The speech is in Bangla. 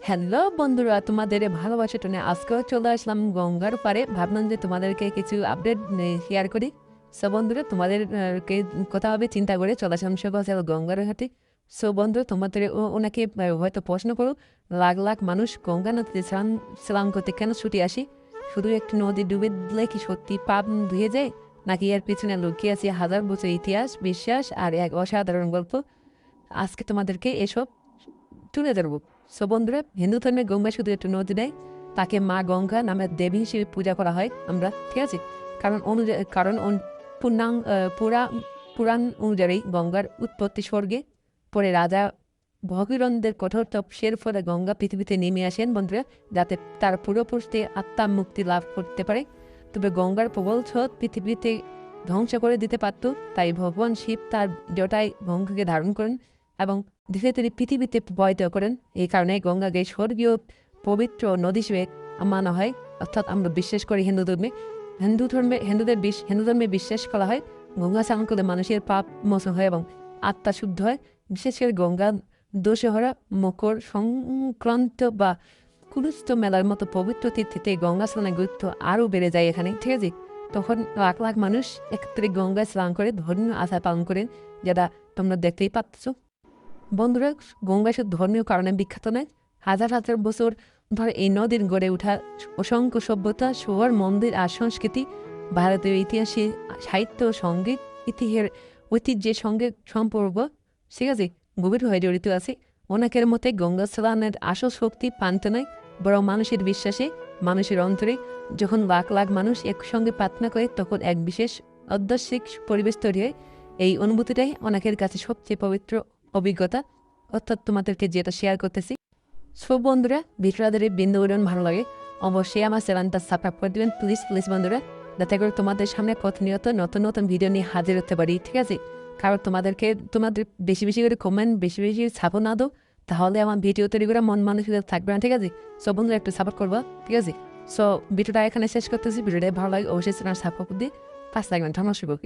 হ্যালো বন্ধুরা, তোমাদের ভালোবাসা টেনে আজকেও চলে আসলাম গঙ্গার পারে। ভাবলাম যে তোমাদেরকে কিছু আপডেট শেয়ার করি। সো বন্ধুরা, তোমাদেরকে কথা হবে চিন্তা করে চলে আসলাম সকাল সকাল গঙ্গার ঘাটে। সো বন্ধু, তোমাদের ওনাকে হয়তো প্রশ্ন করো, লাখ লাখ মানুষ গঙ্গা নদীতে স্নান করতে কেন ছুটে আসি? শুধু একটি নদী ডুবে দিলে কি সত্যি পাপ ধুয়ে যায়, নাকি এর পিছনে লুকিয়ে আছে হাজার বছর ইতিহাস, বিশ্বাস আর এক অসাধারণ গল্প? আজকে তোমাদেরকে এসব তুলে ধরব। সো বন্ধুরা, হিন্দু ধর্মে গঙ্গা শুধু একটু নদী নেই, তাকে মা গঙ্গা নামে দেবী হিসেবে পূজা করা হয় আমরা, ঠিক আছে? পুরাণ অনুযায়ী গঙ্গার উৎপত্তি স্বর্গে, পরে রাজা ভগীরথদের কঠোর তপস্যার ফলে গঙ্গা পৃথিবীতে নেমে আসেন বন্ধুরা, যাতে তার পূর্বপুরুষদের আত্মা মুক্তি লাভ করতে পারে। তবে গঙ্গার প্রবল স্রোত পৃথিবীতে ধ্বংস করে দিতে পারত, তাই ভগবান শিব তার জটায় গঙ্গাকে ধারণ করেন এবং ধীরে ধীরে পৃথিবীতে প্রবাহিত করেন। এই কারণে গঙ্গাকে স্বর্গীয় পবিত্র নদী হিসেবে মানা হয়, অর্থাৎ আমরা বিশ্বাস করি হিন্দু ধর্মে বিশ্বাস করা হয় গঙ্গা স্নান করলে মানুষের পাপ মোচন হয় এবং আত্মা শুদ্ধ হয়। বিশেষ করে গঙ্গা দশহরা, মকর সংক্রান্ত বা কুলুস্থ মেলার মতো পবিত্র তীর্থে গঙ্গা স্নানের গুরুত্ব আরও বেড়ে যায় এখানে, ঠিক আছে? তখন লাখ লাখ মানুষ একত্রে গঙ্গায় স্নান করে ধর্মীয় আচার পালন করেন, যেটা তোমরা দেখতেই পাচ্ছ। বন্ধুরা, গঙ্গা শুধু ধর্মীয় কারণে বিখ্যাত নয়। হাজার হাজার বছর ধরে এই নদীর গড়ে ওঠা অসংখ্য সভ্যতা, শহর, মন্দির আর সংস্কৃতি ভারতীয় ইতিহাসে, সাহিত্য, সঙ্গীত, ঐতিহ্যের সঙ্গে সম্পর্ক, ঠিক আছে, গভীর হয়ে জড়িত আছে। অনেকের মতে গঙ্গা স্নানের আসল শক্তি পান্তে নয়, বরং মানুষের বিশ্বাসে, মানুষের অন্তরে। যখন লাখ লাখ মানুষ একসঙ্গে প্রার্থনা করে, তখন এক বিশেষ আধ্যাত্মিক পরিবেশ তৈরি হয়। এই অনুভূতিটাই অনেকের কাছে সবচেয়ে পবিত্র অভিজ্ঞতা, অর্থাৎ তোমাদেরকে যেটা শেয়ার করতেছি। সো বন্ধুরা, ভিডিওদের বিন্দু উড়ন ভালো লাগে অবশ্যই আমার চ্যানেলটা সাবস্ক্রাইব করে দেবেন, প্লিজ প্লিজ বন্ধুরা, যাতে করে তোমাদের সামনে প্রতিনিয়ত নতুন নতুন ভিডিও নিয়ে হাজির হতে পারি, ঠিক আছে? কারণ তোমাদের বেশি বেশি করে কমেন্ট, বেশি বেশি সাপোর্ট না দাও, তাহলে আমার ভিডিও তৈরি করে মন মানসিকতা থাকবে না, ঠিক আছে? সো বন্ধুরা, একটু সাপোর্ট করবা, ঠিক আছে? সো ভিডিওটা এখানে শেষ করতেছি। ভিডিওটা ভালো লাগে অবশ্যই চ্যানেল সাবস্ক্রাইব দিয়ে পাশে থাকবেন। ধন্যবাদ।